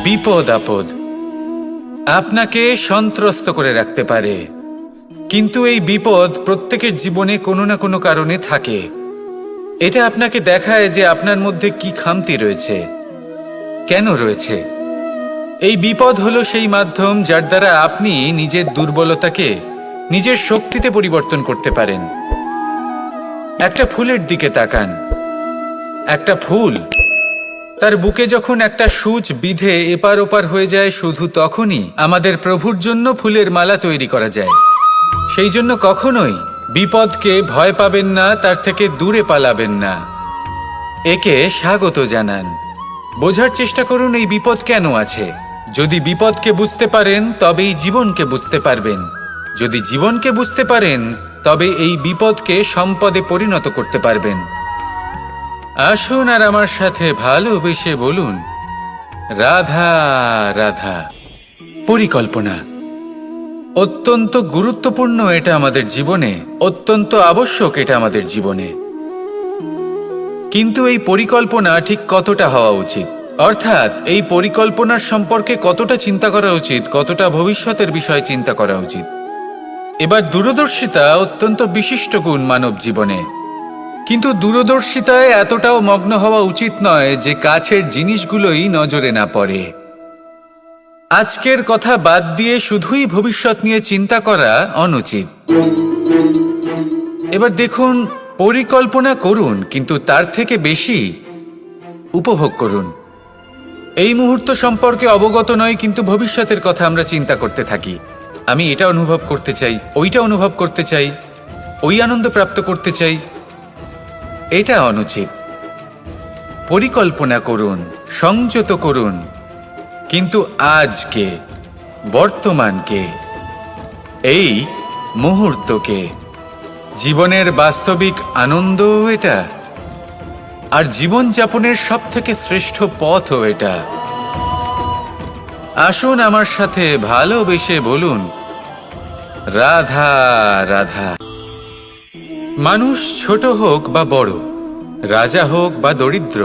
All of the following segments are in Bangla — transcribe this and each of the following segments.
বিপদ আপদ আপনাকে সন্ত্রস্ত করে রাখতে পারে, কিন্তু এই বিপদ প্রত্যেকের জীবনে কোনো না কোনো কারণে থাকে। এটা আপনাকে দেখায় যে আপনার মধ্যে কি খামতি রয়েছে, কেন রয়েছে। এই বিপদ হলো সেই মাধ্যম যার দ্বারা আপনি নিজের দুর্বলতাকে নিজের শক্তিতে পরিবর্তন করতে পারেন। একটা ফুলের দিকে তাকান। একটা ফুল, তার বুকে যখন একটা সূচ বিঁধে এপার ওপার হয়ে যায়, শুধু তখনই আমাদের প্রভুর জন্য ফুলের মালা তৈরি করা যায়। সেই জন্য কখনোই বিপদকে ভয় পাবেন না, তার থেকে দূরে পালাবেন না, একে স্বাগত জানান। বোঝার চেষ্টা করুন এই বিপদ কেন আছে। যদি বিপদকে বুঝতে পারেন তবেই জীবনকে বুঝতে পারবেন। যদি জীবনকে বুঝতে পারেন তবে এই বিপদকে সম্পদে পরিণত করতে পারবেন। আসুন আর আমার সাথে ভালোবেসে বলুন, রাধা রাধা। পরিকল্পনা অত্যন্ত গুরুত্বপূর্ণ, এটা আমাদের জীবনে অত্যন্ত আবশ্যক, এটা আমাদের জীবনে। কিন্তু এই পরিকল্পনা ঠিক কতটা হওয়া উচিত, অর্থাৎ এই পরিকল্পনার সম্পর্কে কতটা চিন্তা করা উচিত, কতটা ভবিষ্যতের বিষয়ে চিন্তা করা উচিত। এবার দূরদর্শিতা অত্যন্ত বিশিষ্ট গুণ মানব জীবনে, কিন্তু দূরদর্শিতায় এতটাও মগ্ন হওয়া উচিত নয় যে কাছের জিনিসগুলোই নজরে না পড়ে। আজকের কথা বাদ দিয়ে শুধুই ভবিষ্যৎ নিয়ে চিন্তা করা অনুচিত। এবার দেখুন, পরিকল্পনা করুন কিন্তু তার থেকে বেশি উপভোগ করুন। এই মুহূর্ত সম্পর্কে অবগত নয়, কিন্তু ভবিষ্যতের কথা আমরা চিন্তা করতে থাকি। আমি এটা অনুভব করতে চাই, ওইটা অনুভব করতে চাই, ওই আনন্দ প্রাপ্ত করতে চাই। এটা অনুচিত। পরিকল্পনা করুন, সংযত করুন, কিন্তু আজকে, বর্তমানকে, এই মুহূর্তকে। জীবনের বাস্তবিক আনন্দ এটা, আর জীবনযাপনের সব থেকে শ্রেষ্ঠ পথও এটা। আসুন আমার সাথে ভালোবেসে বলুন, রাধা রাধা। মানুষ ছোট হোক বা বড়, রাজা হোক বা দরিদ্র,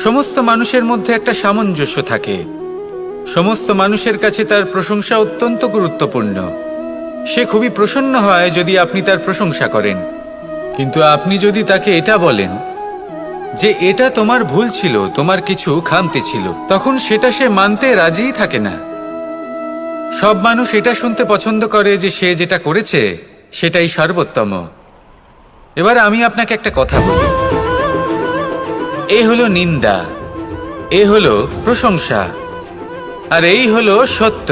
সমস্ত মানুষের মধ্যে একটা সামঞ্জস্য থাকে। সমস্ত মানুষের কাছে তার প্রশংসা অত্যন্ত গুরুত্বপূর্ণ। সে খুবই প্রসন্ন হয় যদি আপনি তার প্রশংসা করেন, কিন্তু আপনি যদি তাকে এটা বলেন যে এটা তোমার ভুল ছিল, তোমার কিছু খামতি ছিল, তখন সেটা সে মানতে রাজিই থাকে না। সব মানুষ এটা শুনতে পছন্দ করে যে সে যেটা করেছে সেটাই সর্বোত্তম। এবার আমি আপনাকে একটা কথা বলি, এ হলো নিন্দা, এ হলো প্রশংসা, আর এই হলো সত্য,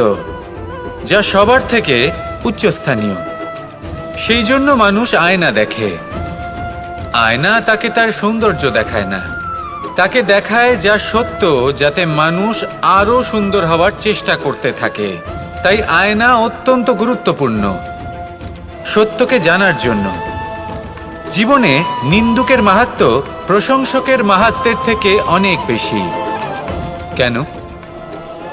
যা সবার থেকে উচ্চস্থানীয়। সেই জন্য মানুষ আয়না দেখে। আয়না তাকে তার সৌন্দর্য দেখায় না, তাকে দেখায় যা সত্য, যাতে মানুষ আরো সুন্দর হওয়ার চেষ্টা করতে থাকে। তাই আয়না অত্যন্ত গুরুত্বপূর্ণ সত্যকে জানার জন্য। জীবনে নিন্দুকের মাহাত্ম্য প্রশংসকের মাহাত্ম্যের থেকে অনেক বেশি। কেন?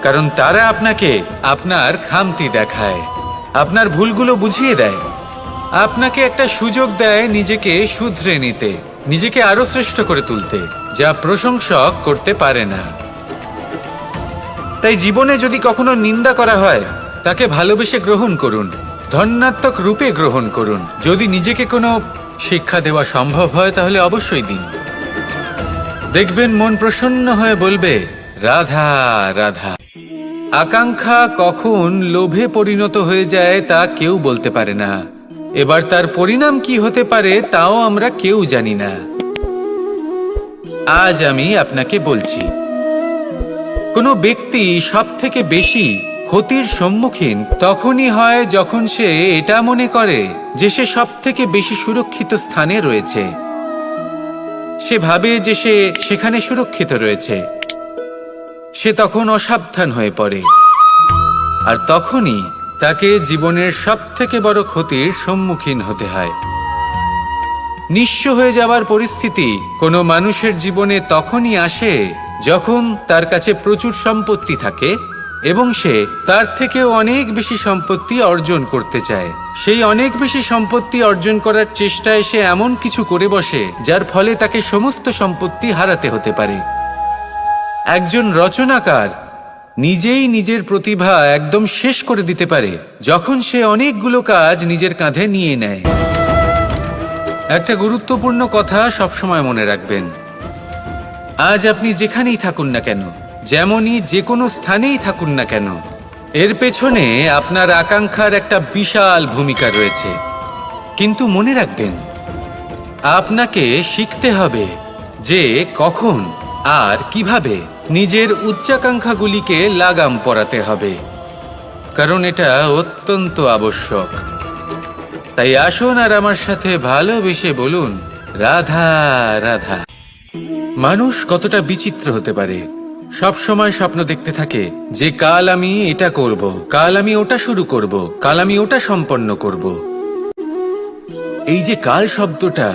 কারণ তারা আপনাকে আপনার খামতি দেখায়, আপনার ভুলগুলো বুঝিয়ে দেয়, আপনাকে একটা সুযোগ দেয় নিজেকে শুধরে নিতে, নিজেকে আরো শ্রেষ্ঠ করে তুলতে, যা প্রশংসক করতে পারে না। তাই জীবনে যদি কখনো নিন্দা করা হয়, তাকে ভালোবেসে গ্রহণ করুন, ধন্যাত্মক রূপে গ্রহণ করুন। যদি নিজেকে কোনো শিক্ষা দেওয়া সম্ভব হয় তাহলে অবশ্যই দিন। দেখবেন মন প্রসন্ন হয়ে বলবে, রাধা রাধা। আকাঙ্ক্ষা কখন লোভে পরিণত হয়ে যায় তা কেউ বলতে পারে না। এবার তার পরিণাম কি হতে পারে তাও আমরা কেউ জানি না। আজ আমি আপনাকে বলছি, কোনো ব্যক্তি সব থেকে বেশি ক্ষতির সম্মুখীন তখনই হয় যখন সে এটা মনে করে যে সে সব থেকে বেশি সুরক্ষিত স্থানে রয়েছে। সে ভাবে যে সে সেখানে সুরক্ষিত রয়েছে। সে তখন অসাবধান হয়ে পড়ে, আর তখনই তাকে জীবনের সব থেকে বড় ক্ষতির সম্মুখীন হতে হয়। নিঃস্ব হয়ে যাওয়ার পরিস্থিতি কোনো মানুষের জীবনে তখনই আসে যখন তার কাছে প্রচুর সম্পত্তি থাকে এবং সে তার থেকেও অনেক বেশি সম্পত্তি অর্জন করতে চায়। সেই অনেক বেশি সম্পত্তি অর্জন করার চেষ্টায় সে এমন কিছু করে বসে যার ফলে তাকে সমস্ত সম্পত্তি হারাতে হতে পারে। একজন রচনাকার নিজেই নিজের প্রতিভা একদম শেষ করে দিতে পারে যখন সে অনেকগুলো কাজ নিজের কাঁধে নিয়ে নেয়। একটা গুরুত্বপূর্ণ কথা সবসময় মনে রাখবেন, আজ আপনি যেখানেই থাকুন না কেন, যেমনই যে কোনো স্থানেই থাকুন না কেন, এর পেছনে আপনার আকাঙ্ক্ষার একটা বিশাল ভূমিকা রয়েছে। কিন্তু মনে রাখবেন, আপনাকে শিখতে হবে যে কখন আর কিভাবে নিজের উচ্চাকাঙ্ক্ষাগুলিকে লাগাম পরাতে হবে, কারণ এটা অত্যন্ত আবশ্যক। তাই আসুন আর আমার সাথে ভালোবেসে বলুন, রাধা রাধা। মানুষ কতটা বিচিত্র হতে পারে, সব সময় স্বপ্ন দেখতে থাকে যে কাল আমি এটা করব, কাল আমি ওটা শুরু করব, কাল আমি ওটা সম্পন্ন করব। এই যে কাল শব্দটা,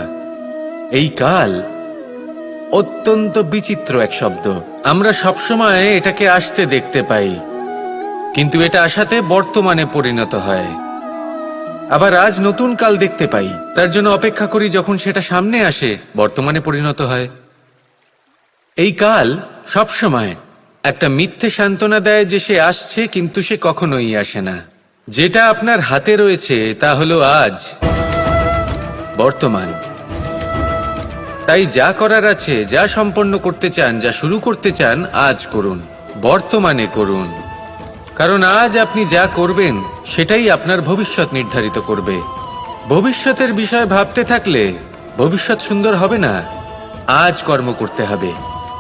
এই কাল অত্যন্ত বিচিত্র এক শব্দ। আমরা সবসময় এটাকে আসতে দেখতে পাই, কিন্তু এটা আসাতে বর্তমানে পরিণত হয়। আবার আজ নতুন কাল দেখতে পাই, তার জন্য অপেক্ষা করি, যখন সেটা সামনে আসে বর্তমানে পরিণত হয়। এই কাল সবসময় একটা মিথ্যে সান্ত্বনা দেয় যে সে আসছে, কিন্তু সে কখনোই আসে না। যেটা আপনার হাতে রয়েছে তা হলো আজ, বর্তমান। তাই যা করার আছে, যা সম্পন্ন করতে চান, যা শুরু করতে চান, আজ করুন, বর্তমানে করুন। কারণ আজ আপনি যা করবেন সেটাই আপনার ভবিষ্যৎ নির্ধারিত করবে। ভবিষ্যতের বিষয় ভাবতে থাকলে ভবিষ্যৎ সুন্দর হবে না। আজ কর্ম করতে হবে।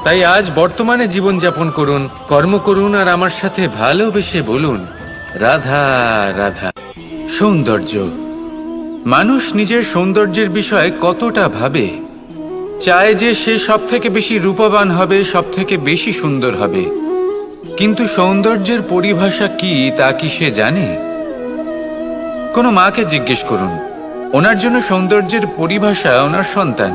তাই আজ বর্তমানে জীবনযাপন করুন, কর্ম করুন, আর আমার সাথে ভালোবেসে বলুন, রাধা রাধা। সৌন্দর্য। মানুষ নিজের সৌন্দর্যের বিষয়ে কতটা ভাবে, চায় যে সে সব থেকে বেশি রূপবান হবে, সব থেকে বেশি সুন্দর হবে। কিন্তু সৌন্দর্যের পরিভাষা কি তা কি সে জানে? কোনো মাকে জিজ্ঞেস করুন, ওনার জন্য সৌন্দর্যের পরিভাষা ওনার সন্তান।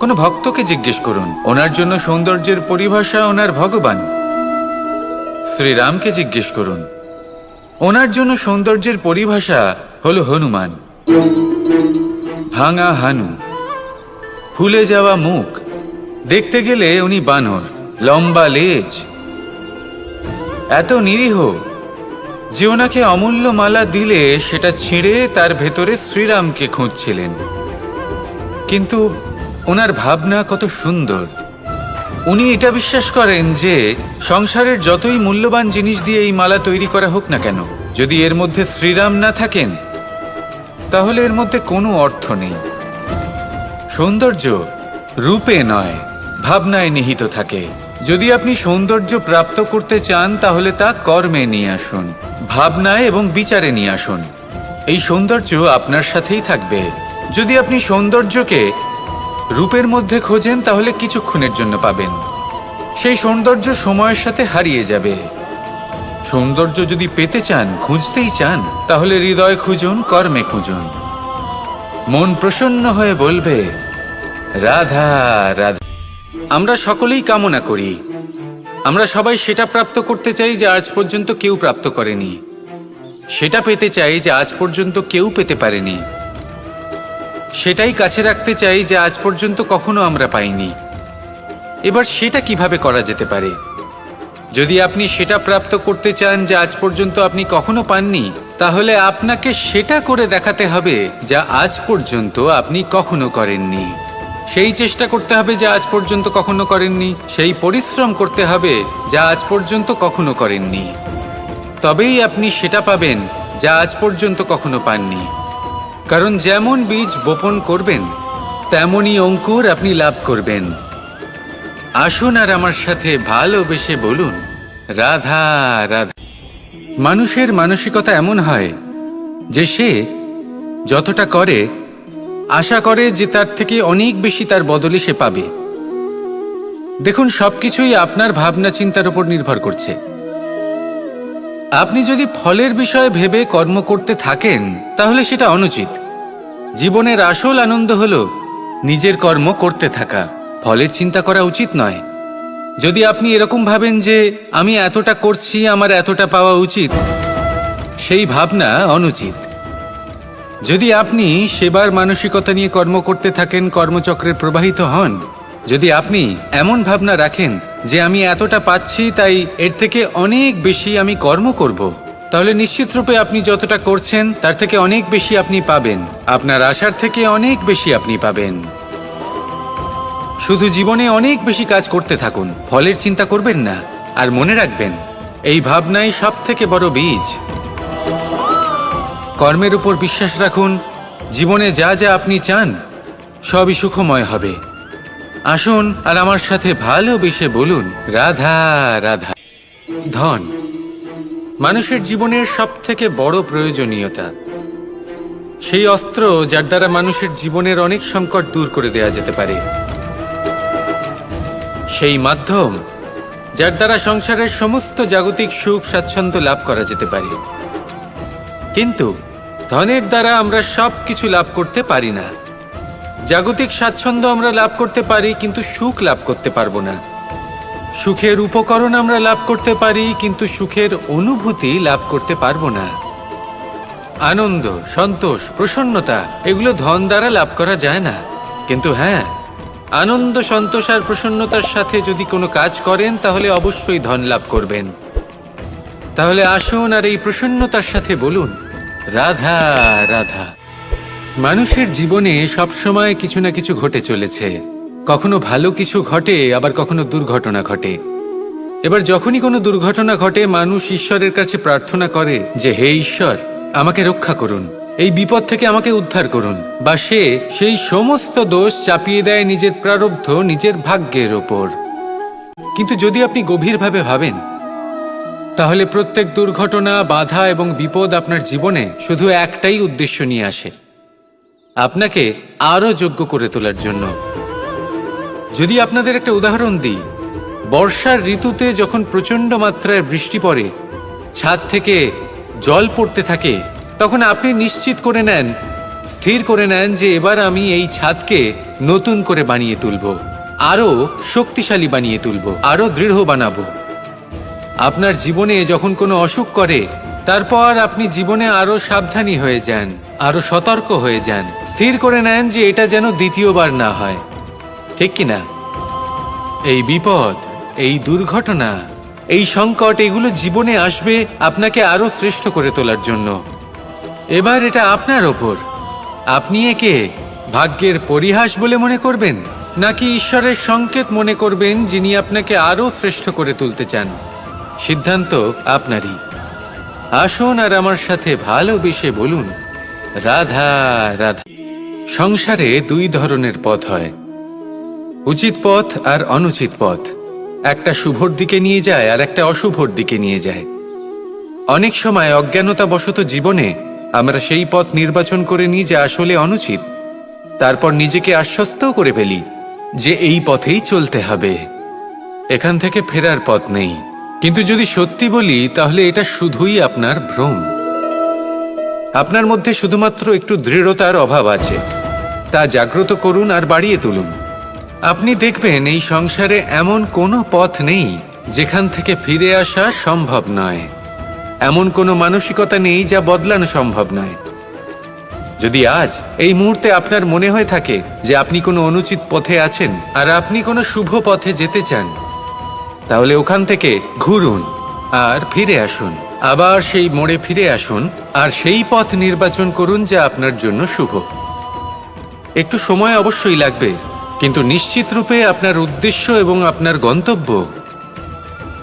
কোনো ভক্তকে জিজ্ঞেস করুন, ওনার জন্য সৌন্দর্যের পরিভাষা ওনার ভগবান। শ্রীরামকে জিজ্ঞেস করুন, ওনার জন্য সৌন্দর্যের পরিভাষা হলো হনুমান। ভাঙা হানু, ফুলে যাওয়া মুখ, দেখতে গেলে উনি বানর, লম্বা লেজ, এত নিরীহ যে ওনাকে অমূল্য মালা দিলে সেটা ছিঁড়ে তার ভেতরে শ্রীরামকে খুঁজছিলেন। কিন্তু ওনার ভাবনা কত সুন্দর। উনি এটা বিশ্বাস করেন যে সংসারের যতই মূল্যবান জিনিস দিয়ে এই মালা তৈরি করা হোক না কেন, যদি এর মধ্যে শ্রীরাম না থাকেন তাহলে এর মধ্যে কোনো অর্থ নেই। সৌন্দর্য রূপে নয়, ভাবনায় নিহিত থাকে। যদি আপনি সৌন্দর্য প্রাপ্ত করতে চান তাহলে তা কর্মে নিয়ে আসুন, ভাবনায় এবং বিচারে নিয়ে আসুন। এই সৌন্দর্য আপনার সাথেই থাকবে। যদি আপনি সৌন্দর্যকে রূপের মধ্যে খোঁজেন তাহলে কিছুক্ষণের জন্য পাবেন, সেই সৌন্দর্য সময়ের সাথে হারিয়ে যাবে। সৌন্দর্য যদি পেতে চান, খুঁজতেই চান, তাহলে হৃদয় খুঁজুন, কর্মে খুঁজুন। মন প্রসন্ন হয়ে বলবে, রাধা রাধা। আমরা সকলেই কামনা করি, আমরা সবাই সেটা প্রাপ্ত করতে চাই যা আজ পর্যন্ত কেউ প্রাপ্ত করেনি, সেটা পেতে চাই যা আজ পর্যন্ত কেউ পেতে পারেনি, সেটাই কাছে রাখতে চাই যা আজ পর্যন্ত কখনো আমরা পাইনি। এবার সেটা কিভাবে করা যেতে পারে? যদি আপনি সেটা প্রাপ্ত করতে চান যা আজ পর্যন্ত আপনি কখনো পাননি, তাহলে আপনাকে সেটা করে দেখাতে হবে যা আজ পর্যন্ত আপনি কখনো করেননি। সেই চেষ্টা করতে হবে যা আজ পর্যন্ত কখনো করেননি, সেই পরিশ্রম করতে হবে যা আজ পর্যন্ত কখনো করেননি। তবেই আপনি সেটা পাবেন যা আজ পর্যন্ত কখনো পাননি। কারণ যেমন বীজ বপন করবেন তেমনই অঙ্কুর আপনি লাভ করবেন। আসুন আর আমার সাথে ভালোবেসে বলুন, রাধা রাধা। মানুষের মানসিকতা এমন হয় যে সে যতটা করে আশা করে যে তার থেকে অনেক বেশি তার বদলে সে পাবে। দেখুন, সবকিছুই আপনার ভাবনা চিন্তার উপর নির্ভর করছে। আপনি যদি ফলের বিষয়ে ভেবে কর্ম করতে থাকেন তাহলে সেটা অনুচিত। জীবনের আসল আনন্দ হলো নিজের কর্ম করতে থাকা, ফলের চিন্তা করা উচিত নয়। যদি আপনি এরকম ভাবেন যে আমি এতটা করছি, আমার এতটা পাওয়া উচিত, সেই ভাবনা অনুচিত। যদি আপনি সেবার মানসিকতা নিয়ে কর্ম করতে থাকেন, কর্মচক্রে প্রবাহিত হন, যদি আপনি এমন ভাবনা রাখেন যে আমি এতটা পাচ্ছি, তাই এর থেকে অনেক বেশি আমি কর্ম করব, তাহলে নিশ্চিতরূপে আপনি যতটা করছেন তার থেকে অনেক বেশি আপনি পাবেন। আপনার আশার থেকে অনেক বেশি আপনি পাবেন। শুধু জীবনে অনেক বেশি কাজ করতে থাকুন, ফলের চিন্তা করবেন না। আর মনে রাখবেন, এই ভাবনাই সব থেকে বড় বীজ। কর্মের উপর বিশ্বাস রাখুন। জীবনে যা যা আপনি চান সবই সুখময় হবে। আসুন আর আমার সাথে ভালোবেসে বলুন, রাধা রাধা। ধন মানুষের জীবনের সব থেকে বড় প্রয়োজনীয়তা, সেই অস্ত্র যার দ্বারা মানুষের জীবনের অনেক সংকট দূর করে দেওয়া যেতে পারে, সেই মাধ্যম যার দ্বারা সংসারের সমস্ত জাগতিক সুখ স্বাচ্ছন্দ্য লাভ করা যেতে পারে। কিন্তু ধনের দ্বারা আমরা সব কিছু লাভ করতে পারি না। জাগতিক স্বাচ্ছন্দ্য আমরা লাভ করতে পারি, কিন্তু সুখ লাভ করতে পারবো না। সুখের উপকরণ আমরা লাভ করতে পারি, কিন্তু সুখের অনুভূতি লাভ করতে পারবো না। আনন্দ, সন্তোষ, প্রসন্নতা এগুলো ধন দ্বারা লাভ করা যায় না। কিন্তু হ্যাঁ, আনন্দ, সন্তোষ আর প্রসন্নতার সাথে যদি কোনো কাজ করেন তাহলে অবশ্যই ধন লাভ করবেন। তাহলে আসুন আর এই প্রসন্নতার সাথে বলুন, রাধা রাধা। মানুষের জীবনে সবসময় কিছু না কিছু ঘটে চলেছে। কখনো ভালো কিছু ঘটে, আবার কখনো দুর্ঘটনা ঘটে। এবার যখনই কোনো দুর্ঘটনা ঘটে, মানুষ ঈশ্বরের কাছে প্রার্থনা করে যে, হে ঈশ্বর, আমাকে রক্ষা করুন, এই বিপদ থেকে আমাকে উদ্ধার করুন। বা সে সেই সমস্ত দোষ চাপিয়ে দেয় নিজের প্রারব্ধ, নিজের ভাগ্যের ওপর। কিন্তু যদি আপনি গভীরভাবে ভাবেন, তাহলে প্রত্যেক দুর্ঘটনা, বাধা এবং বিপদ আপনার জীবনে শুধু একটাই উদ্দেশ্য নিয়ে আসে, আপনাকে আরো যোগ্য করে তোলার জন্য। যদি আপনাদের একটা উদাহরণ দিই, বর্ষার ঋতুতে যখন প্রচন্ড মাত্রায় বৃষ্টি পড়ে, ছাদ থেকে জল পড়তে থাকে, তখন আপনি নিশ্চিত করে নেন, স্থির করে নেন যে এবার আমি এই ছাদকে নতুন করে বানিয়ে তুলব, আরো শক্তিশালী বানিয়ে তুলব, আরো দৃঢ় বানাবো। আপনার জীবনে যখন কোনো অসুখ করে, তারপর আপনি জীবনে আরো সাবধানী হয়ে যান, আরো সতর্ক হয়ে যান, স্থির করে নেন যে এটা যেন দ্বিতীয়বার না হয়। ঠিক কিনা? এই বিপদ, এই দুর্ঘটনা, এই সংকট, এগুলো জীবনে আসবে আপনাকে আরো শ্রেষ্ঠ করে তোলার জন্য। এবার এটা আপনার ওপর। আপনি একে ভাগ্যের পরিহাস বলে মনে করবেন, নাকি ঈশ্বরের সংকেত মনে করবেন, যিনি আপনাকে আরো শ্রেষ্ঠ করে তুলতে চান। সিদ্ধান্ত আপনারই। আসুন আর আমার সাথে ভালোবেসে বলুন, রাধা রাধা। সংসারে দুই ধরনের পথ হয়, উচিত পথ আর অনুচিত পথ। একটা শুভর দিকে নিয়ে যায় আর একটা অশুভর দিকে নিয়ে যায়। অনেক সময় অজ্ঞানতাবশত জীবনে আমরা সেই পথ নির্বাচন করে নিই যা আসলে অনুচিত। তারপর নিজেকে আশ্বস্তও করে ফেলি যে এই পথেই চলতে হবে, এখান থেকে ফেরার পথ নেই। কিন্তু যদি সত্যি বলি, তাহলে এটা শুধুই আপনার ভ্রম। আপনার মধ্যে শুধুমাত্র একটু দৃঢ়তার অভাব আছে, তা জাগ্রত করুন আর বাড়িয়ে তুলুন। আপনি দেখবেন এই সংসারে এমন কোনো পথ নেই যেখান থেকে ফিরে আসা সম্ভব নয়। এমন কোনো মানসিকতা নেই যা বদলানো সম্ভব নয়। যদি আজ এই মুহূর্তে আপনার মনে হয়ে থাকে যে আপনি কোনো অনুচিত পথে আছেন আর আপনি কোনো শুভ পথে যেতে চান, তাহলে ওখান থেকে ঘুরুন আর ফিরে আসুন, আবার সেই মোড়ে ফিরে আসুন আর সেই পথ নির্বাচন করুন যা আপনার জন্য শুভ। একটু সময় অবশ্যই লাগবে, কিন্তু নিশ্চিত রূপে আপনার উদ্দেশ্য এবং আপনার গন্তব্য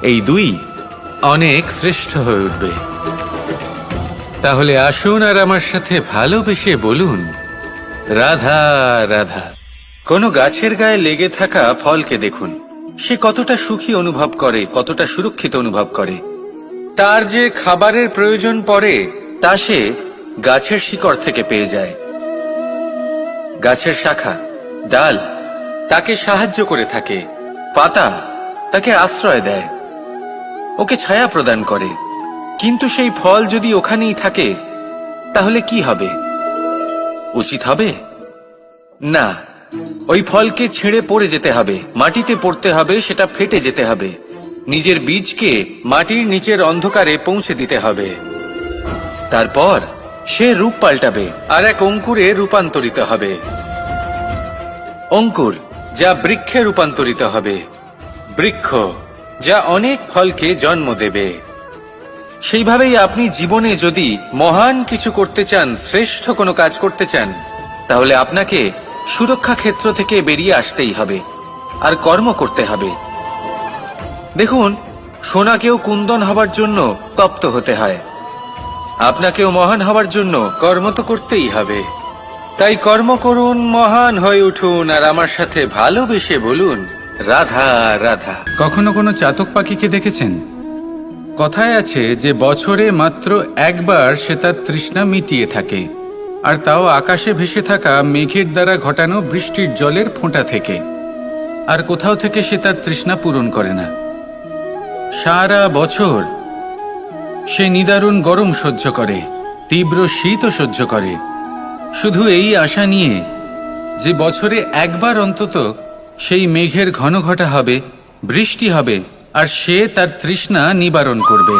এই দুই অনেক শ্রেষ্ঠ হয়ে উঠবে। তাহলে আসুন আর আমার সাথে ভালোবেসে বলুন, রাধা রাধা। কোনো গাছের গায়ে লেগে থাকা ফলকে দেখুন, সে কতটা সুখী অনুভব করে, কতটা সুরক্ষিত অনুভব করে। তার যে খাবারের প্রয়োজন পড়ে তা সে গাছের শিকড় থেকে পেয়ে যায়। গাছের শাখা, ডাল তাকে সাহায্য করে থাকে, পাতা তাকে আশ্রয় দেয়, ওকে ছায়া প্রদান করে। কিন্তু সেই ফল যদি ওখানেই থাকে, তাহলে কি হবে? উচিত হবে না। ওই ফলকে ছেড়ে পড়ে যেতে হবে, মাটিতে পড়তে হবে, সেটা ফেটে যেতে হবে, নিজের বীজকে মাটির নিচের অন্ধকারে পৌঁছে দিতে হবে। তারপর সে রূপ পাল্টাবে আর এক অঙ্কুরে রূপান্তরিত হবে। অঙ্কুর যা বৃক্ষে রূপান্তরিত হবে, বৃক্ষ, যা অনেক ফলকে জন্ম দেবে। সেইভাবেই আপনি জীবনে যদি মহান কিছু করতে চান, শ্রেষ্ঠ কোনো কাজ করতে চান, তাহলে আপনাকে সুরক্ষা ক্ষেত্র থেকে বেরিয়ে আসতেই হবে আর কর্ম করতে হবে। দেখুন, সোনাকেও কুন্দন হবার জন্য তপ্ত হতে হয়। আপনাকেও মহান হবার জন্য কর্ম তো করতেই হবে। তাই কর্ম করুন, মহান হয়ে উঠুন, আর আমার সাথে ভালোবেসে বলুন, রাধা রাধা। কখনো কোনো চাতক পাখিকে দেখেছেন? কথায় আছে যে বছরে মাত্র একবার সে তার তৃষ্ণা মিটিয়ে থাকে, আর তাও আকাশে ভেসে থাকা মেঘের দ্বারা ঘটানো বৃষ্টির জলের ফোঁটা থেকে। আর কোথাও থেকে সে তার তৃষ্ণা পূরণ করে না। সারা বছর সে নিদারুণ গরম সহ্য করে, তীব্র শীতও সহ্য করে, শুধু এই আশা নিয়ে যে বছরে একবার অন্তত সেই মেঘের ঘন ঘটা হবে, বৃষ্টি হবে, আর সে তার তৃষ্ণা নিবারণ করবে।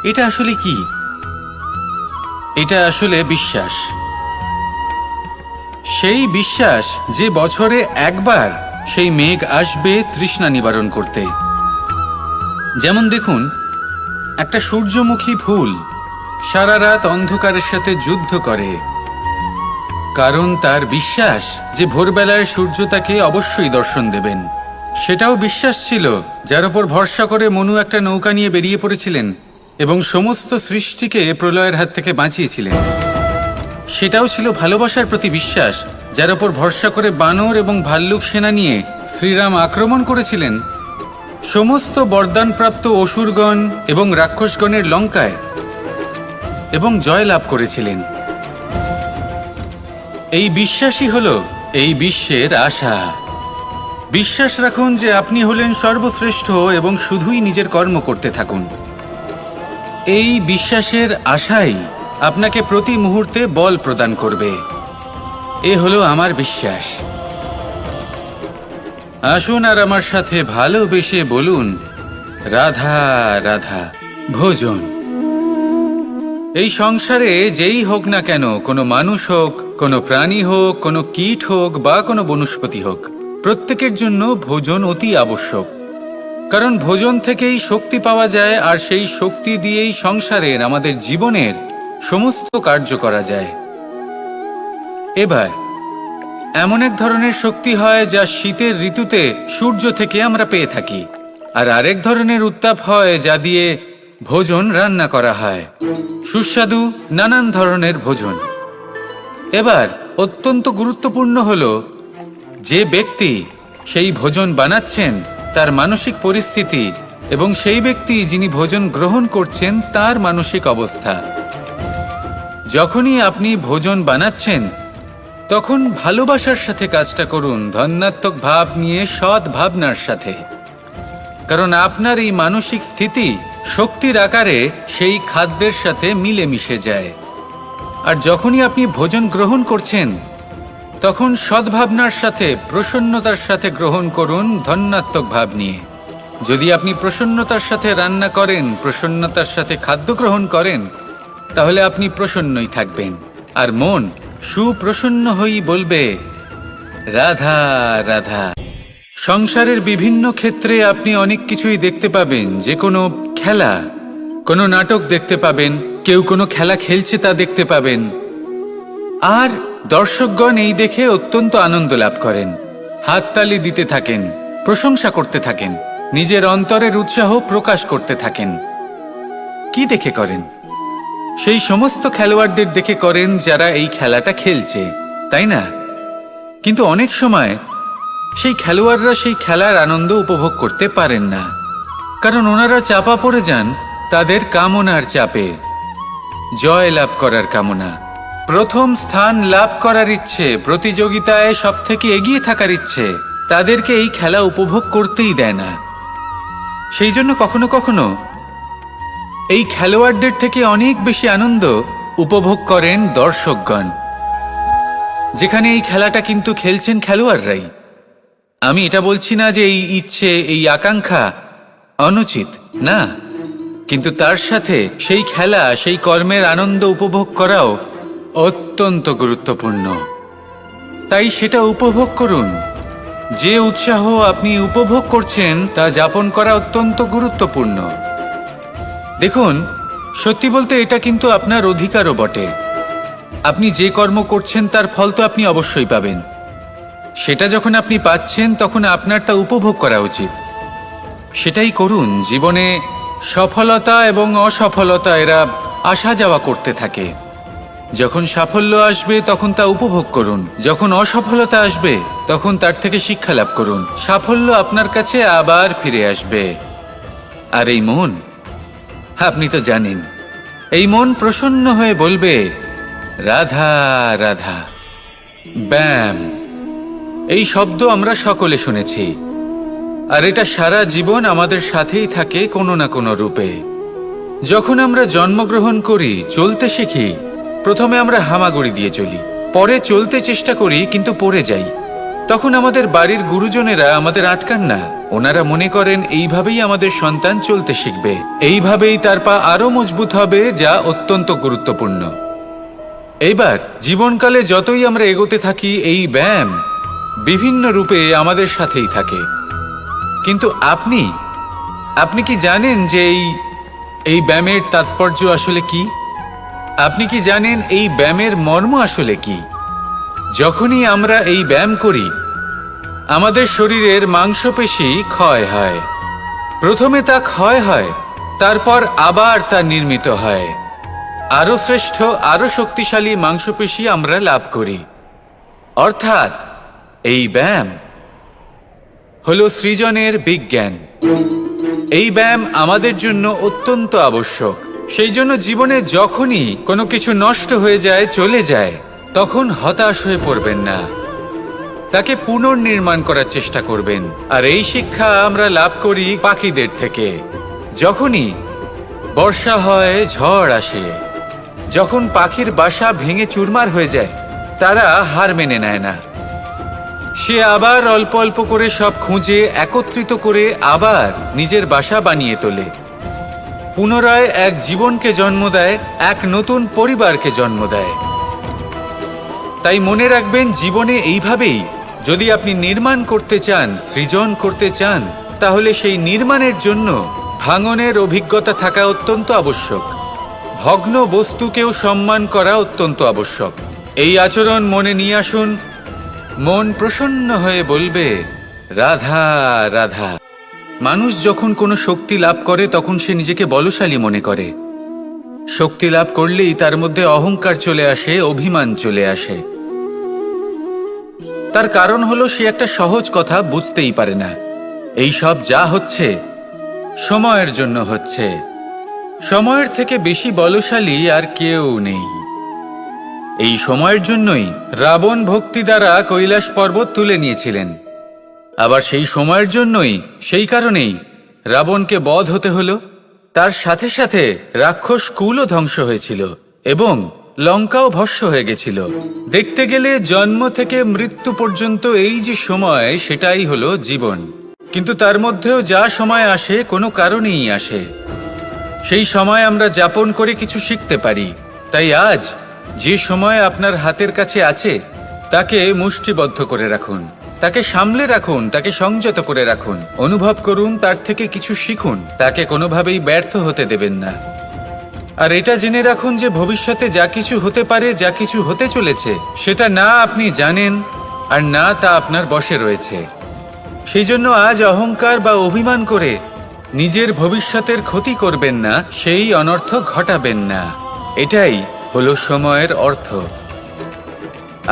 এটা আসলে কি? এটা আসলে বিশ্বাস। সেই বিশ্বাস যে বছরে একবার সেই মেঘ আসবে তৃষ্ণা নিবারণ করতে। যেমন দেখুন, একটা সূর্যমুখী ফুল সারা রাত অন্ধকারের সাথে যুদ্ধ করে, কারণ তার বিশ্বাস যে ভোরবেলায় সূর্য তাকে অবশ্যই দর্শন দেবেন। সেটাও বিশ্বাস ছিল যার উপর ভরসা করে মনু একটা নৌকা নিয়ে বেরিয়ে পড়েছিলেন এবং সমস্ত সৃষ্টিকে প্রলয়ের হাত থেকে বাঁচিয়েছিলেন। সেটাও ছিল ভালোবাসার প্রতি বিশ্বাস, যার উপর ভরসা করে বানর এবং ভাল্লুক সেনা নিয়ে শ্রীরাম আক্রমণ করেছিলেন সমস্ত বরদানপ্রাপ্ত অসুরগণ এবং রাক্ষসগণের লঙ্কায় এবং জয় লাভ করেছিলেন। এই বিশ্বাসই হলো এই বিশ্বের আশা। বিশ্বাস রাখুন যে আপনি হলেন সর্বশ্রেষ্ঠ এবং শুধুই নিজের কর্ম করতে থাকুন। এই বিশ্বাসের আশাই আপনাকে প্রতি মুহূর্তে বল প্রদান করবে। এ হলো আমার বিশ্বাস। আসুন আর আমার সাথে ভালোবেসে বলুন, রাধা রাধা। ভোজন। এই সংসারে যেই হোক না কেন, কোনো মানুষ হোক, কোনো প্রাণী হোক, কোনো কীট হোক বা কোনো বনস্পতি হোক, প্রত্যেকের জন্য ভোজন অতি আবশ্যক। কারণ ভোজন থেকেই শক্তি পাওয়া যায়, আর সেই শক্তি দিয়েই সংসারের, আমাদের জীবনের সমস্ত কার্য করা যায়। এবার এমন এক ধরনের শক্তি হয় যা শীতের ঋতুতে সূর্য থেকে আমরা পেয়ে থাকি, আর আরেক ধরনের উত্তাপ হয় যা দিয়ে ভোজন রান্না করা হয়, সুস্বাদু নানান ধরনের ভোজন। এবার অত্যন্ত গুরুত্বপূর্ণ হলো যে ব্যক্তি সেই ভোজন বানাচ্ছেন তার মানসিক পরিস্থিতি এবং সেই ব্যক্তি যিনি ভোজন গ্রহণ করছেন তার মানসিক অবস্থা। যখনই আপনি ভোজন বানাচ্ছেন তখন ভালোবাসার সাথে কাজটা করুন, ধন্যাত্মক ভাব নিয়ে, সৎ ভাবনার সাথে। কারণ আপনার এই মানসিক স্থিতি শক্তির আকারে সেই খাদ্যের সাথে মিলে মিশে যায়। আর যখনই আপনি ভোজন গ্রহণ করছেন তখন সদ্ভাবনার সাথে, প্রসন্নতার সাথে গ্রহণ করুন, ধন্যাত্মক ভাব নিয়ে। যদি আপনি প্রসন্নতার সাথে রান্না করেন, প্রসন্নতার সাথে খাদ্য গ্রহণ করেন, তাহলে আপনি প্রসন্নই থাকবেন, আর মন সুপ্রসন্ন হয়েই বলবে, রাধা রাধা। সংসারের বিভিন্ন ক্ষেত্রে আপনি অনেক কিছুই দেখতে পাবেন। যে কোনো খেলা, কোনো নাটক দেখতে পাবেন, কেউ কোনো খেলা খেলছে তা দেখতে পাবেন, আর দর্শকগণ এই দেখে অত্যন্ত আনন্দ লাভ করেন, হাততালি দিতে থাকেন, প্রশংসা করতে থাকেন, নিজের অন্তরের উৎসাহ প্রকাশ করতে থাকেন। কি দেখে করেন? সেই সমস্ত খেলোয়াড়দের দেখে করেন যারা এই খেলাটা খেলছে, তাই না? কিন্তু অনেক সময় সেই খেলোয়াড়রা সেই খেলার আনন্দ উপভোগ করতে পারেন না, কারণ ওনারা চাপা পড়ে যান তাদের কামনার চাপে। জয় লাভ করার কামনা, প্রথম স্থান লাভ করার ইচ্ছে, প্রতিযোগিতায় সব থেকে এগিয়ে থাকার ইচ্ছে তাদেরকে এই খেলা উপভোগ করতেই দেয় না। সেই জন্য কখনো কখনো এই খেলোয়াড়দের থেকে অনেক বেশি আনন্দ উপভোগ করেন দর্শকগণ, যেখানে এই খেলাটা কিন্তু খেলছেন খেলোয়াড়রাই। আমি এটা বলছি না যে এই ইচ্ছে, এই আকাঙ্ক্ষা অনুচিত না, কিন্তু তার সাথে সেই খেলা, সেই কর্মের আনন্দ উপভোগ করাও অত্যন্ত গুরুত্বপূর্ণ। তাই সেটা উপভোগ করুন, যে উৎসাহ আপনি উপভোগ করছেন তা যাপন করা অত্যন্ত গুরুত্বপূর্ণ। দেখুন, সত্যি বলতে এটা কিন্তু আপনার অধিকারও বটে। আপনি যে কর্ম করছেন তার ফল তো আপনি অবশ্যই পাবেন। সেটা যখন আপনি পাচ্ছেন তখন আপনার তা উপভোগ করা উচিত। সেটাই করুন। জীবনে সফলতা এবং অসফলতা এরা আসা যাওয়া করতে থাকে। যখন সাফল্য আসবে তখন তা উপভোগ করুন, যখন অসফলতা আসবে তখন তার থেকে শিক্ষা লাভ করুন। সাফল্য আপনার কাছে আবার ফিরে আসবে। আর এই মন, আপনি তো জানেন, এই মন প্রসন্ন হয়ে বলবে, রাধা রাধা। ব্যায়াম, এই শব্দ আমরা সকলে শুনেছি, আর এটা সারা জীবন আমাদের সাথেই থাকে কোনো না কোনো রূপে। যখন আমরা জন্মগ্রহণ করি, চলতে শিখি, প্রথমে আমরা হামাগুড়ি দিয়ে চলি, পরে চলতে চেষ্টা করি কিন্তু পড়ে যাই। তখন আমাদের বাড়ির গুরুজনেরা আমাদের আটকান না। ওনারা মনে করেন এইভাবেই আমাদের সন্তান চলতে শিখবে, এইভাবেই তার পা আরো মজবুত হবে, যা অত্যন্ত গুরুত্বপূর্ণ। এইবার জীবনকালে যতই আমরা এগোতে থাকি, এই ব্যায়াম বিভিন্ন রূপে আমাদের সাথেই থাকে। কিন্তু আপনি কি জানেন যে এই ব্যায়ামের তাৎপর্য আসলে কি? আপনি কি জানেন এই ব্যায়ামের মর্ম আসলে কি? যখনই আমরা এই ব্যায়াম করি, আমাদের শরীরের মাংসপেশি ক্ষয় হয়। প্রথমে তা ক্ষয় হয়, তারপর আবার তা নির্মিত হয়। আরো শ্রেষ্ঠ, আরো শক্তিশালী মাংসপেশি আমরা লাভ করি। অর্থাৎ এই ব্যায়াম হলো সৃজনের বিজ্ঞান। এই ব্যায়াম আমাদের জন্য অত্যন্ত আবশ্যক। সেই জন্য জীবনে যখনই কোনো কিছু নষ্ট হয়ে যায়, চলে যায়, তখন হতাশ হয়ে পড়বেন না, তাকে পুনর্নির্মাণ করার চেষ্টা করবেন। আর এই শিক্ষা আমরা লাভ করি পাখিদের থেকে। যখনই বর্ষা হয়, ঝড় আসে, যখন পাখির বাসা ভেঙে চুরমার হয়ে যায়, তারা হার মেনে নেয় না। সে আবার অল্প অল্প করে সব খুঁজে একত্রিত করে আবার নিজের বাসা বানিয়ে তোলে। পুনরায় এক জীবনকে জন্ম দেয়, এক নতুন পরিবারকে জন্ম দেয়। তাই মনে রাখবেন, জীবনে এইভাবেই যদি আপনি নির্মাণ করতে চান, সৃজন করতে চান, তাহলে সেই নির্মাণের জন্য ভাঙনের অভিজ্ঞতা থাকা অত্যন্ত আবশ্যক। ভগ্ন বস্তুকেও সম্মান করা অত্যন্ত আবশ্যক। এই আচরণ মনে নিয়ে আসুন। মন প্রসন্ন হয়ে বলবে, রাধা রাধা। মানুষ যখন কোনো শক্তি লাভ করে তখন সে নিজেকে বলশালী মনে করে। শক্তি লাভ করলেই তার মধ্যে অহংকার চলে আসে, অভিমান চলে আসে। তার কারণ হলো সে একটা সহজ কথা বুঝতেই পারে না। এই সব যা হচ্ছে সময়ের জন্য হচ্ছে। সময়ের থেকে বেশি বলশালী আর কেউ নেই। এই সময়ের জন্যই রাবণ ভক্তি দ্বারা কৈলাস পর্বত তুলে নিয়েছিলেন। আবার সেই সময়ের জন্যই, সেই কারণেই রাবণকে বধ হতে হলো। তার সাথে সাথে রাক্ষস কুলও ধ্বংস হয়েছিল এবং লঙ্কাও ভস্ম হয়ে গেছিল। দেখতে গেলে জন্ম থেকে মৃত্যু পর্যন্ত এই যে সময়, সেটাই হলো জীবন। কিন্তু তার মধ্যেও যা সময় আসে, কোনো কারণেই আসে। সেই সময় আমরা যাপন করে কিছু শিখতে পারি। তাই আজ যে সময় আপনার হাতের কাছে আছে, তাকে মুষ্টিবদ্ধ করে রাখুন, তাকে সামলে রাখুন, তাকে সংযত করে রাখুন। অনুভব করুন, তার থেকে কিছু শিখুন, তাকে কোনোভাবেই ব্যর্থ হতে দেবেন না। আর এটা জেনে রাখুন যে ভবিষ্যতে যা কিছু হতে পারে, যা কিছু হতে চলেছে, সেটা না আপনি জানেন আর না তা আপনার বশে রয়েছে। সেই জন্য আজ অহংকার বা অভিমান করে নিজের ভবিষ্যতের ক্ষতি করবেন না, সেই অনর্থ ঘটাবেন না। এটাই হলো সময়ের অর্থ।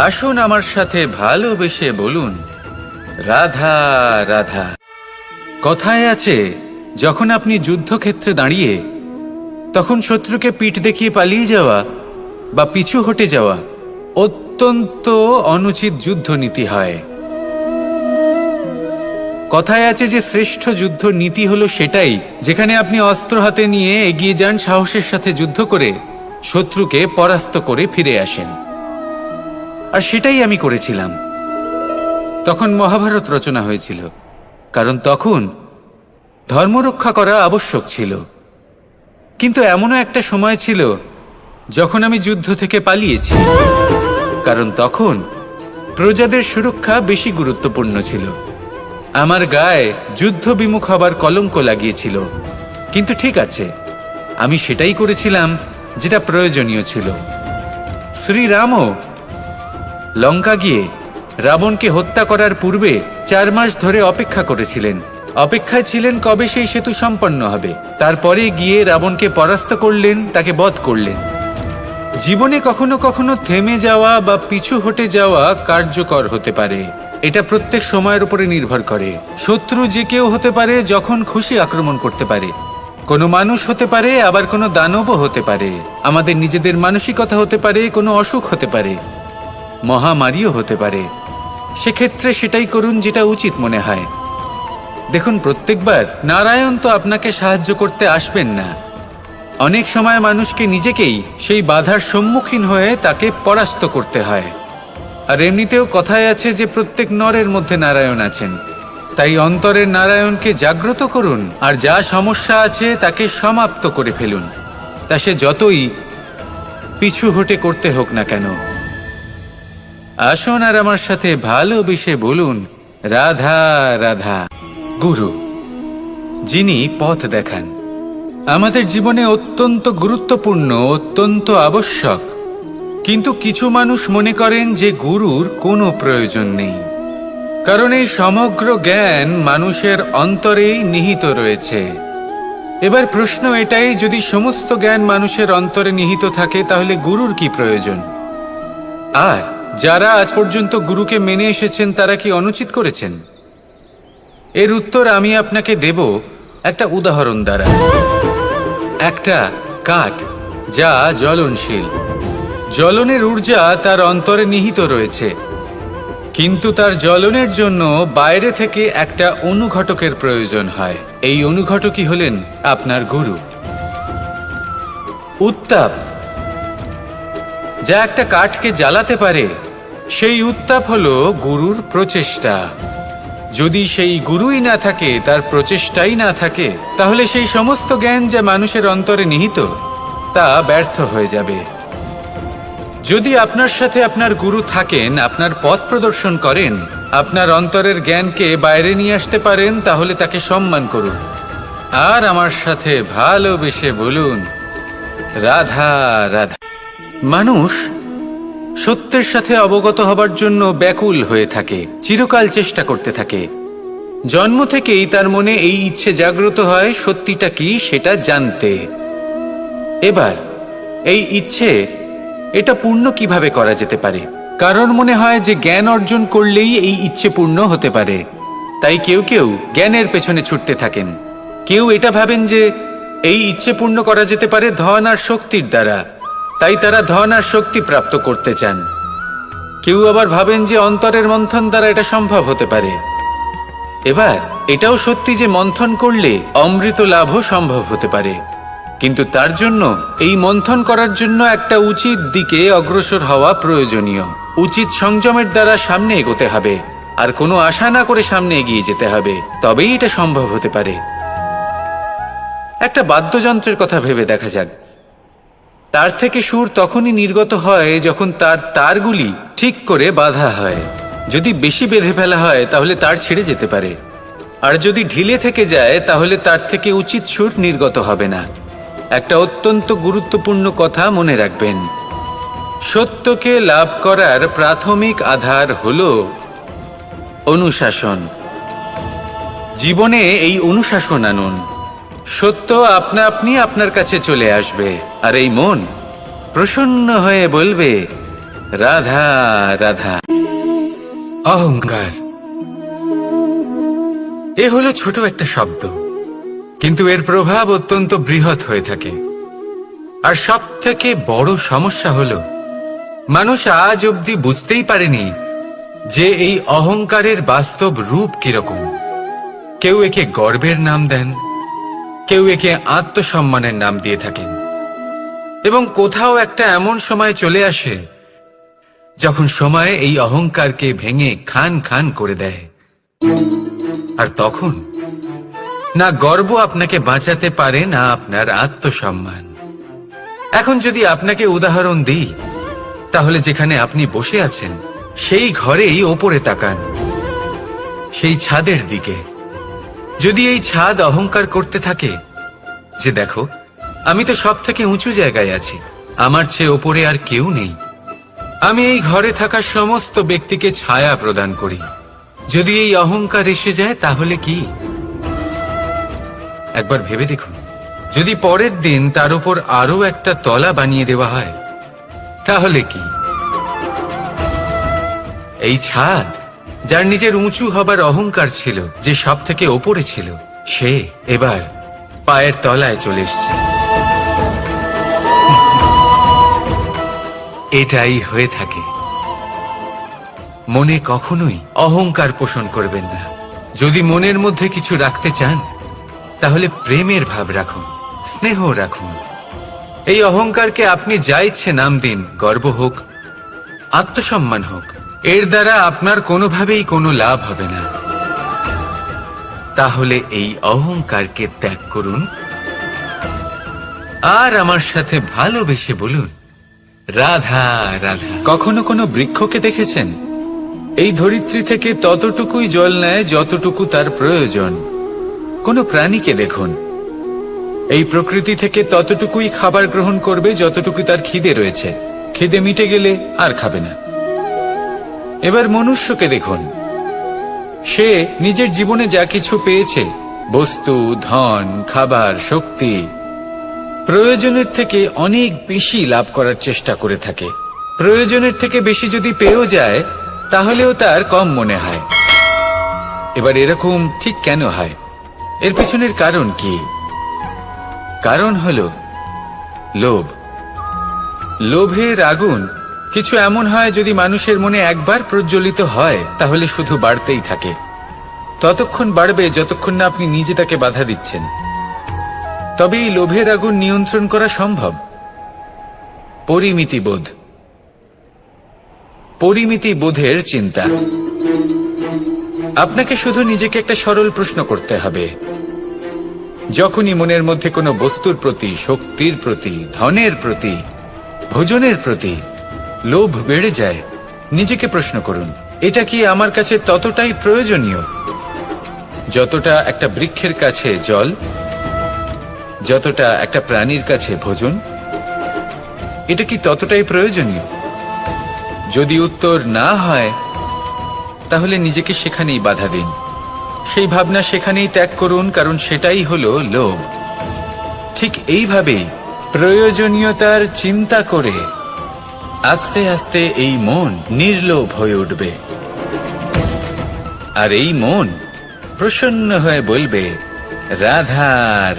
আসুন আমার সাথে ভালোবেসে বলুন, রাধা রাধা। কথায় আছে, যখন আপনি যুদ্ধক্ষেত্রে দাঁড়িয়ে, তখন শত্রুকে পিঠ দেখিয়ে পালিয়ে যাওয়া বা পিছু হটে যাওয়া অত্যন্ত অনুচিত যুদ্ধনীতি হয়। কথায় আছে যে শ্রেষ্ঠ যুদ্ধ নীতি হলো সেটাই, যেখানে আপনি অস্ত্র হাতে নিয়ে এগিয়ে যান, সাহসের সাথে যুদ্ধ করে শত্রুকে পরাস্ত করে ফিরে আসেন। আর সেটাই আমি করেছিলাম। তখন মহাভারত রচনা হয়েছিল, কারণ তখন ধর্মরক্ষা করা আবশ্যক ছিল। কিন্তু এমনও একটা সময় ছিল যখন আমি যুদ্ধ থেকে পালিয়েছি, কারণ তখন প্রজাদের সুরক্ষা বেশি গুরুত্বপূর্ণ ছিল। আমার গায়ে যুদ্ধ বিমুখ হবার কলঙ্ক লাগিয়েছিল, কিন্তু ঠিক আছে, আমি সেটাই করেছিলাম যেটা প্রয়োজনীয় ছিল। শ্রীরামও লঙ্কা গিয়ে রাবণকে হত্যা করার পূর্বে 4 মাস ধরে অপেক্ষা করেছিলেন। অপেক্ষায় ছিলেন কবে সেই সেতু সম্পন্ন হবে। তারপরে গিয়ে রাবণকে পরাস্ত করলেন, তাকে বধ করলেন। জীবনে কখনো কখনো থেমে যাওয়া বা পিছু হটে যাওয়া কার্যকর হতে পারে। এটা প্রত্যেক সময়ের উপরে নির্ভর করে। শত্রু যে কেউ হতে পারে, যখন খুশি আক্রমণ করতে পারে। কোনো মানুষ হতে পারে, আবার কোনো দানবও হতে পারে। আমাদের নিজেদের মানসিকতা হতে পারে, কোনো অসুখ হতে পারে, মহামারীও হতে পারে। সেক্ষেত্রে সেটাই করুন যেটা উচিত মনে হয়। দেখুন, প্রত্যেকবার নারায়ণ তো আপনাকে সাহায্য করতে আসবেন না। অনেক সময় মানুষকে নিজেকেই সেই বাধার সম্মুখীন হয়ে তাকে পরাস্ত করতে হয়। আর এমনিতেও কথায় আছে যে প্রত্যেক নরের মধ্যে নারায়ণ আছেন। তাই অন্তরের নারায়ণকে জাগ্রত করুন, আর যা সমস্যা আছে তাকে সমাপ্ত করে ফেলুন, তা সে যতই পিছু হটে করতে হোক না কেন। আসুন আর আমার সাথে ভালোবেসে বলুন, রাধা রাধা। গুরু, যিনি পথ দেখান, আমাদের জীবনে অত্যন্ত গুরুত্বপূর্ণ, অত্যন্ত আবশ্যক। কিন্তু কিছু মানুষ মনে করেন যে গুরুর কোনো প্রয়োজন নেই, কারণ এই সমগ্র জ্ঞান মানুষের অন্তরেই নিহিত রয়েছে। এবার প্রশ্ন এটাই, যদি সমস্ত জ্ঞান মানুষের অন্তরে নিহিত থাকে, তাহলে গুরুর কি প্রয়োজন? আর যারা আজ পর্যন্ত গুরুকে মেনে এসেছেন, তারা কি অনুচিত করেছেন? এর উত্তর আমি আপনাকে দেব একটা উদাহরণ দ্বারা। একটা কাঠ যা জ্বলনশীল, জ্বলনের ঊর্জা তার অন্তরে নিহিত রয়েছে, কিন্তু তার জ্বলনের জন্য বাইরে থেকে একটা অনুঘটকের প্রয়োজন হয়। এই অনুঘটকই হলেন আপনার গুরু। উত্তাপ যা একটা কাঠকে জ্বালাতে পারে, সেই উত্তাপ হলো গুরুর প্রচেষ্টা। যদি সেই গুরুই না থাকে, তার প্রচেষ্টাই না থাকে, তাহলে সেই সমস্ত জ্ঞান যা মানুষের অন্তরে নিহিত, তা ব্যর্থ হয়ে যাবে। যদি আপনার সাথে আপনার গুরু থাকেন, আপনার পথ প্রদর্শন করেন, আপনার অন্তরের জ্ঞানকে বাইরে নিয়ে আসতে পারেন, তাহলে তাকে সম্মান করুন। আর আমার সাথে ভালোবেসে বলুন, রাধা রাধা। মানুষ সত্যের সাথে অবগত হবার জন্য ব্যাকুল হয়ে থাকে, চিরকাল চেষ্টা করতে থাকে। জন্ম থেকেই তার মনে এই ইচ্ছে জাগ্রত হয় সত্যিটা কি সেটা জানতে। এবার এই ইচ্ছে, এটা পূর্ণ কিভাবে করা যেতে পারে? কারণ মনে হয় যে জ্ঞান অর্জন করলেই এই ইচ্ছে পূর্ণ হতে পারে। তাই কেউ কেউ জ্ঞানের পেছনে ছুটতে থাকেন। কেউ এটা ভাবেন যে এই ইচ্ছে পূর্ণ করা যেতে পারে ধন আর শক্তির দ্বারা, তাই তারা ধন আর শক্তি প্রাপ্ত করতে চান। কেউ আবার ভাবেন যে অন্তরের মন্থন দ্বারা এটা সম্ভব হতে পারে। এবার এটাও সত্যি যে মন্থন করলে অমৃত লাভও সম্ভব হতে পারে, কিন্তু তার জন্য এই মন্থন করার জন্য একটা উচিত দিকে অগ্রসর হওয়া প্রয়োজনীয়। উচিত সংযমের দ্বারা সামনে এগোতে হবে, আর কোনো আশা না করে সামনে এগিয়ে যেতে হবে, তবেই এটা সম্ভব হতে পারে। একটা বাদ্যযন্ত্রের কথা ভেবে দেখা যাক। তার থেকে সুর তখনই নির্গত হয় যখন তার তারগুলি ঠিক করে বাঁধা হয়। যদি বেশি বেঁধে ফেলা হয়, তাহলে তার ছিঁড়ে যেতে পারে, আর যদি ঢিলে থেকে যায়, তাহলে তার থেকে উচিত সুর নির্গত হবে না। একটা অত্যন্ত গুরুত্বপূর্ণ কথা মনে রাখবেন, সত্যকে লাভ করার প্রাথমিক আধার হল অনুশাসন। জীবনে এই অনুশাসন আনুন, সত্য আপনা আপনি আপনার কাছে চলে আসবে, আর এই মন প্রসন্ন হয়ে বলবে, রাধা রাধা। অহংকার এ হলো ছোট একটা শব্দ, কিন্তু এর প্রভাব অত্যন্ত বৃহৎ হয়ে থাকে। আর সব থেকে বড় সমস্যা হলো, মানুষ আজ অবধি বুঝতেই পারেনি যে এই অহংকারের বাস্তব রূপ কিরকম। কেউ একে গর্বের নাম দেন, কেউ একে আত্মসম্মানের নাম দিয়ে থাকেন, এবং কোথাও একটা এমন সময় চলে আসে যখন সময় এই অহংকারকে ভেঙে খান খান করে দেয়। আর তখন না গর্ব আপনাকে বাঁচাতে পারে, না আপনার আত্মসম্মান। এখন যদি আপনাকে উদাহরণ দিই, তাহলে যেখানে আপনি বসে আছেন সেই ঘরেই ওপরে তাকান। সেই ছাদের দিকে। যদি এই ছাদ অহংকার করতে থাকে যে দেখো আমি তো সব থেকে উঁচু জায়গায় আছি, আমার চেয়ে ওপরে আর কেউ নেই, আমি এই ঘরে থাকা সমস্ত ব্যক্তিকে ছায়া প্রদান করি, যদি এই অহংকার এসে যায় তাহলে কি? একবার ভেবে দেখুন, যদি পরের দিন তার উপর আরো একটা তলা বানিয়ে দেওয়া হয় তাহলে কি? এই ছাদ যার নিজের উঁচু হবার অহংকার ছিল, যে সব থেকে ওপরে ছিল, সে এবার পায়ের তলায় চলে এসছে। এটাই হয়ে থাকে। মনে কখনোই অহংকার পোষণ করবেন না। যদি মনের মধ্যে কিছু রাখতে চান তাহলে প্রেমের ভাব রাখুন, স্নেহ রাখুন। এই অহংকারকে আপনি যা ইচ্ছে নাম দিন, গর্ব হোক, আত্মসম্মান হোক, এর দ্বারা আপনার কোনোভাবেই কোনো লাভ হবে না। তাহলে এই অহংকারকে ত্যাগ করুন আর আমার সাথে ভালোবেসে বলুন, রাধা রাধা। কখনো কোনো বৃক্ষকে দেখেছেন? এই ধরিত্রী থেকে ততটুকুই জল নেয় যতটুকু তার প্রয়োজন। কোনো প্রাণীকে দেখুন, এই প্রকৃতি থেকে ততটুকুই খাবার গ্রহণ করবে যতটুকু তার খিদে রয়েছে, খিদে মিটে গেলে আর খাবে না। এবার মনুষ্যকে দেখুন, সে নিজের জীবনে যা কিছু পেয়েছে, বস্তু, ধন, খাবার, শক্তি, প্রয়োজনের থেকে অনেক বেশি লাভ করার চেষ্টা করে থাকে। প্রয়োজনের থেকে বেশি যদি পেয়েও যায় তাহলেও তার কম মনে হয়। এবার এরকম ঠিক কেন হয়? এর পেছনের কারণ কি? কারণ হলো লোভ। লোভের আগুন কিছু এমন হয়, যদি মানুষের মনে একবার প্রজ্বলিত হয় তাহলে শুধু বাড়তেই থাকে। ততক্ষণ বাড়বে যতক্ষণ না আপনি নিজে তাকে বাধা দিচ্ছেন। তবে এই লোভের আগুন নিয়ন্ত্রণ করা সম্ভব। পরিমিতিবোধ, পরিমিতিবোধের চিন্তা। আপনাকে শুধু নিজেকে একটা সরল প্রশ্ন করতে হবে। যখনই মনের মধ্যে কোনো বস্তুর প্রতি, শক্তির প্রতি, ধনের প্রতি, ভোজনের প্রতি লোভ বেড়ে যায়, নিজেকে প্রশ্ন করুন, এটা কি আমার কাছে ততটাই প্রয়োজনীয় যতটা একটা বৃক্ষের কাছে জল, যতটা একটা প্রাণীর কাছে ভোজন? এটা কি ততটাই প্রয়োজনীয়? যদি উত্তর না হয় তাহলে নিজেকে সেখানেই বাধা দিন, সেই ভাবনা সেখানেই ত্যাগ করুন, কারণ সেটাই হলো লোভ। ঠিক এইভাবেই প্রয়োজনীয়তার চিন্তা করে আস্তে আস্তে এই মন নির্লোভ হয়ে উঠবে, আর এই মন প্রসন্ন হয়ে বলবে, রাধা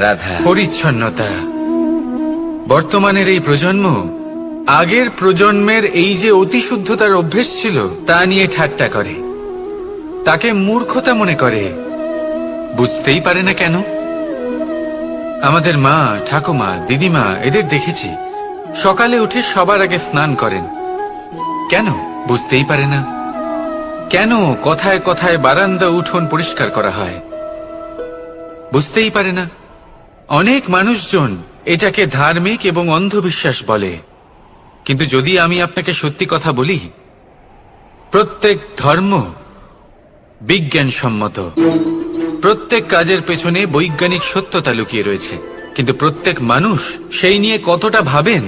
রাধা। পরিচ্ছন্নতা। বর্তমানের এই প্রজন্ম আগের প্রজন্মের এই যে অতি শুদ্ধতার অভ্যেস ছিল তা নিয়ে ঠাট্টা করে, তাকে মূর্খতা মনে করে। বুঝতেই পারে না কেন? আমাদের মা, ঠাকুমা, দিদিমা, এদের দেখেছি সকালে উঠে সবার আগে স্নান করেন। কেন? বুঝতেই পারে না। কেন কথায় কথায় বারান্দা উঠোন পরিষ্কার করা হয়? বুঝতেই পারে না। অনেক মানুষজন এটাকে ধার্মিক এবং অন্ধবিশ্বাস বলে, কিন্তু যদি আমি আপনাকে সত্যি কথা বলি, প্রত্যেক ধর্ম বিজ্ঞানসম্মত। প্রত্যেক কাজের পেছনে বৈজ্ঞানিক সত্যতা লুকিয়ে রয়েছে, কিন্তু প্রত্যেক মানুষ সেই নিয়ে কতটা ভাবেন,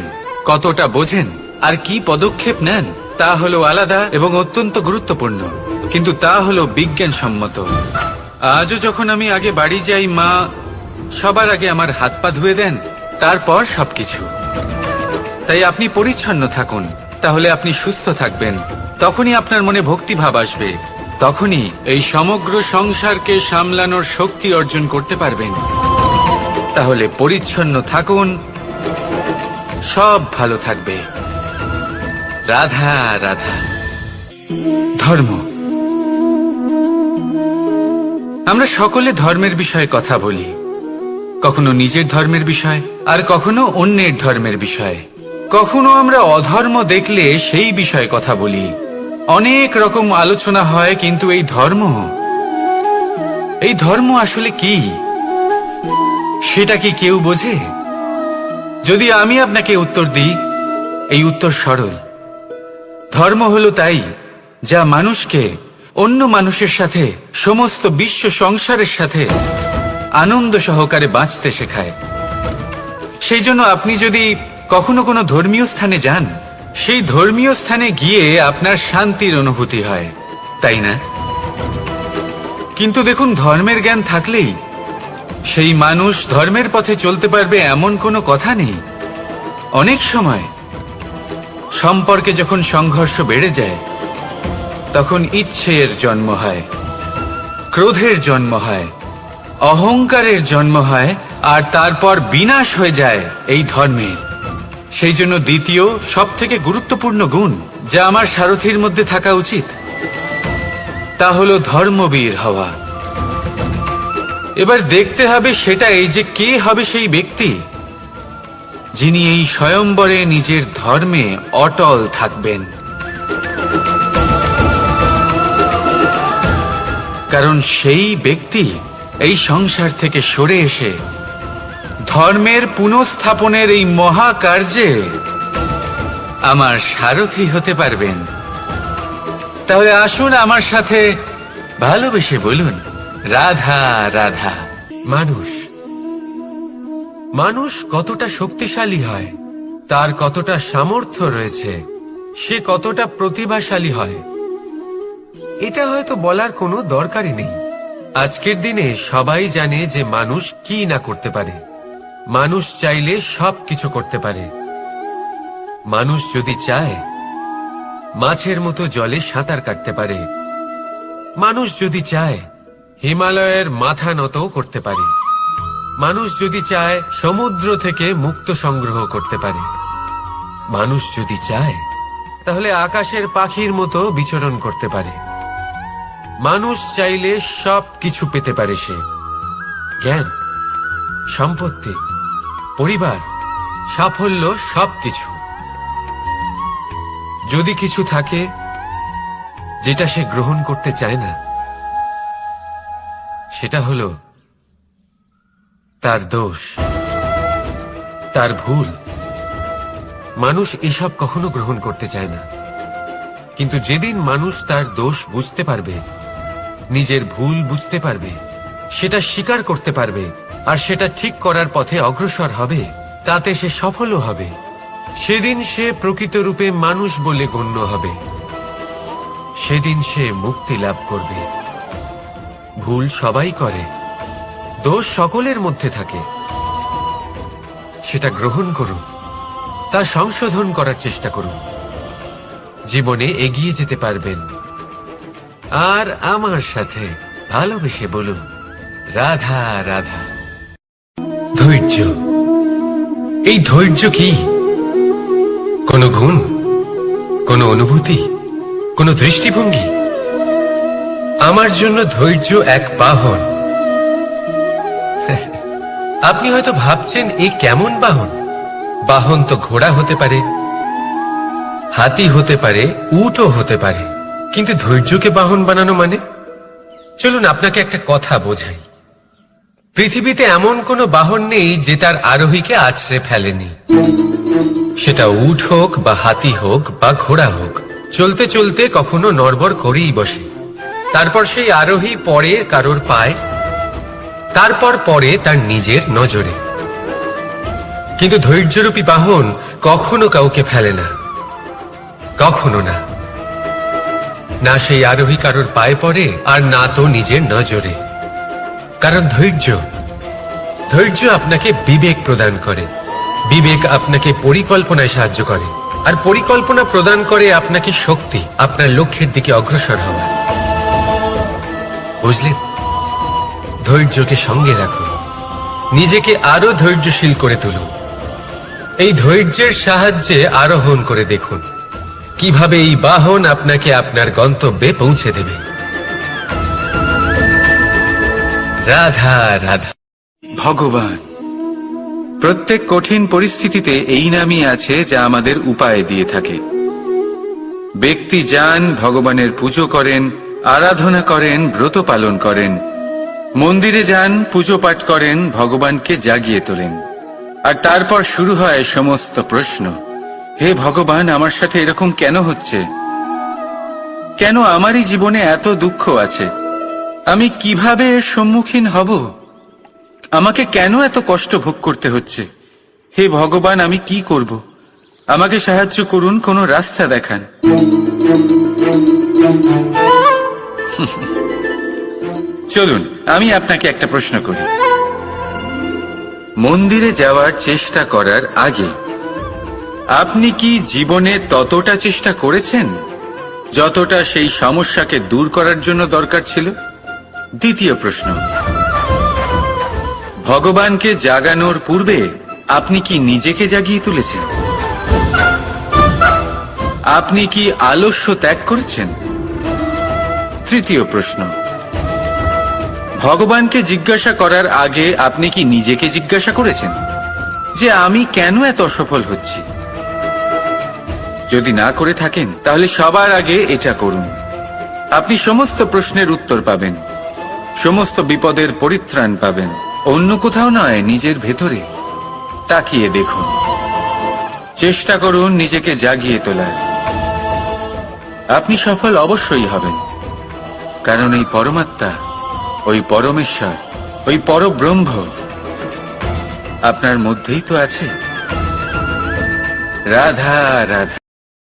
কতটা বোঝেন আর কি পদক্ষেপ নেন তা হলো আলাদা এবং অত্যন্ত গুরুত্বপূর্ণ, কিন্তু তা হলো বিজ্ঞানসম্মত। আজও যখন আমি আগে বাড়ি যাই, মা সবার আগে আমার হাত পা ধুয়ে দেন, তারপর সবকিছু। তাই আপনি পরিচ্ছন্ন থাকুন, তাহলে আপনি সুস্থ থাকবেন। তখনই আপনার মনে ভক্তিভাব আসবে, তখনই এই সমগ্র সংসারকে সামলানোর শক্তি অর্জন করতে পারবেন। তাহলে পরিচ্ছন্ন থাকুন, সব ভালো থাকবে। রাধা রাধা। ধর্ম। আমরা সকলে ধর্মের বিষয়ে কথা বলি, কখনো নিজের ধর্মের বিষয় আর কখনো অন্যের ধর্মের বিষয়। কখনো আমরা অধর্ম দেখলে সেই বিষয়ে কথা বলি। অনেক রকম আলোচনা হয়, কিন্তু এই ধর্ম আসলে কি সেটা কি কেউ বোঝে? যদি আমি আপনাকে উত্তর দিই, এই উত্তর সরল। ধর্ম হলো তাই যা মানুষকে অন্য মানুষের সাথে, সমস্ত বিশ্ব সংসারের সাথে আনন্দ সহকারে বাঁচতে শেখায়। সেই জন্য আপনি যদি কখনো কোনো ধর্মীয় স্থানে যান, সেই ধর্মীয় স্থানে গিয়ে আপনার শান্তির অনুভূতি হয়, তাই না? কিন্তু দেখুন, ধর্মের জ্ঞান থাকলেই সেই মানুষ ধর্মের পথে চলতে পারবে এমন কোনো কথা নেই। অনেক সময় সম্পর্কে যখন সংঘর্ষ বেড়ে যায়, তখন ইচ্ছের জন্ম হয়, ক্রোধের জন্ম হয়, অহংকারের জন্ম হয়, আর তারপর বিনাশ হয়ে যায় এই ধর্মের। সেই জন্য দ্বিতীয় সবথেকে গুরুত্বপূর্ণ গুণ যা আমার সারথীর মধ্যে থাকা উচিত, তা হলো ধর্মবীর হওয়া। এবার দেখতে হবে সেটা এই যে কে হবে সেই ব্যক্তি যিনি এই স্বয়ম্বরে নিজের ধর্মে অটল থাকবেন। কারণ সেই ব্যক্তি এই সংসার থেকে সরে এসে ধর্মের পুনঃস্থাপনের এই মহাকার্যে আমার সারথী হতে পারবেন। তাহলে আসুন আমার সাথে ভালোবেসে বলুন, রাধা রাধা। মানুষ কতটা শক্তিশালী হয়, তার কতটা সামর্থ্য রয়েছে, সে কতটা প্রতিভাশালী হয়, এটা হয়তো বলার কোনো দরকারই নেই। আজকের দিনে সবাই জানে যে মানুষ কি না করতে পারে। মানুষ চাইলে সবকিছু করতে পারে। মানুষ যদি চায় মাছের মতো জলে সাঁতার কাটতে পারে। মানুষ যদি চায় হিমালয়ের মাথা নত করতে পারে। মানুষ যদি চায় সমুদ্র থেকে মুক্ত সংগ্রহ করতে পারে। মানুষ যদি চায় তাহলে আকাশের পাখির মতো বিচরণ করতে পারে। মানুষ চাইলে সব কিছু পেতে পারে। সে জ্ঞান, সম্পত্তি, পরিবার, সাফল্য, সবকিছু। যদি কিছু থাকে যেটা সে গ্রহণ করতে চায় না, সেটা হলো তার দোষ, তার ভুল। মানুষ এসব কখনো গ্রহণ করতে চায় না। কিন্তু যেদিন মানুষ তার দোষ বুঝতে পারবে, নিজের ভুল বুঝতে পারবে, সেটা স্বীকার করতে পারবে, আর সেটা ঠিক করার পথে অগ্রসর হবে, তাতে সে সফলও হবে, সেদিন সে প্রকৃত রূপে মানুষ বলে গণ্য হবে। সেদিন সে মুক্তি লাভ করবে। ভুল সবাই করে, দোষ সকলের মধ্যে থাকে। সেটা গ্রহণ করুন, তা সংশোধন করার চেষ্টা করুন। জীবনে এগিয়ে যেতে পারবেন। আর আমার সাথে ভালোবেসে বলুন, রাধা রাধা। ধৈর্য, এই ধৈর্য কি কোনো গুণ, কোনো অনুভূতি, কোনো দৃষ্টিভঙ্গি? আমার জন্য ধৈর্য এক বাহন। আপনি হয়তো ভাবছেন, এই কেমন বাহন? বাহন তো ঘোড়া হতে পারে, হাতি হতে পারে, উটও হতে পারে, কিন্তু ধৈর্যকে বাহন বানানো মানে? চলুন আপনাকে একটা কথা বোঝাই। পৃথিবীতে এমন কোনো বাহন নেই যে তার আরোহীকে আছড়ে ফেলেনি। সেটা উট হোক বা হাতি হোক বা ঘোড়া হোক, চলতে চলতে কখনো নড়বড় করেই বসে। তারপর সেই আরোহী পড়ে কারোর পায়, তারপর পড়ে তার নিজের নজরে। কিন্তু ধৈর্যরূপী বাহন কখনো কাউকে ফেলে না, কখনো না। না সেই আরোহী কারোর পায়ে পড়ে, আর না তো নিজের নজরে। কারণ ধৈর্য আপনাকে বিবেক প্রদান করে। বিবেক আপনাকে পরিকল্পনায় সাহায্য করে, আর পরিকল্পনা প্রদান করে আপনাকে শক্তি, আপনার লক্ষ্যের দিকে অগ্রসর হওয়া। বুঝলেন? ধৈর্যকে সঙ্গে রাখুন, নিজেকে আরো ধৈর্যশীল করে তুলুন। এই ধৈর্যের সাহায্যে আরোহণ করে দেখুন কিভাবে এই বাহন আপনাকে আপনার গন্তব্যে পৌঁছে দেবে। রাধা রাধা। ভগবান প্রত্যেক কঠিন পরিস্থিতিতে এই নামই আছে যা আমাদের উপায় দিয়ে থাকে। ব্যক্তি যান, ভগবানের পুজো করেন, আরাধনা করেন, ব্রত পালন করেন, মন্দিরে যান, পুজো পাঠ করেন, ভগবানকে জাগিয়ে তোলেন। আর তারপর শুরু হয় সমস্ত প্রশ্ন। হে ভগবান, আমার সাথে এরকম কেন হচ্ছে? কেন আমারই জীবনে এত দুঃখ আছে? আমি কিভাবে এর সম্মুখীন হব? আমাকে কেন এত কষ্ট ভোগ করতে হচ্ছে? হে ভগবান, আমি কি করব? আমাকে সাহায্য করুন, কোনো রাস্তা দেখান। চলুন, আমি আপনাকে একটা প্রশ্ন করি। মন্দিরে যাওয়ার চেষ্টা করার আগে আপনি কি জীবনে ততটা চেষ্টা করেছেন যতটা সেই সমস্যাকে দূর করার জন্য দরকার ছিল? দ্বিতীয় প্রশ্ন, ভগবানকে জাগানোর পূর্বে আপনি কি নিজেকে জাগিয়ে তুলেছেন? আপনি কি আলস্য ত্যাগ করেছেন? তৃতীয় প্রশ্ন, ভগবানকে জিজ্ঞাসা করার আগে আপনি কি নিজেকে জিজ্ঞাসা করেছেন যে আমি কেন এত অসফল হচ্ছি? যদি না করে থাকেন তাহলে সবার আগে এটা করুন। আপনি সমস্ত প্রশ্নের উত্তর পাবেন, সমস্ত বিপদের পরিত্রাণ পাবেন। অন্য কোথাও নয়, নিজের ভেতরে তাকিয়ে দেখুন। চেষ্টা করুন নিজেকে জাগিয়ে তোলার। আপনি সফল অবশ্যই হবেন, কারণ এই পরমাত্মা, ওই পরমেশ্বর, ওই পরব্রহ্ম আপনার মধ্যেই তো আছে। রাধা রাধা।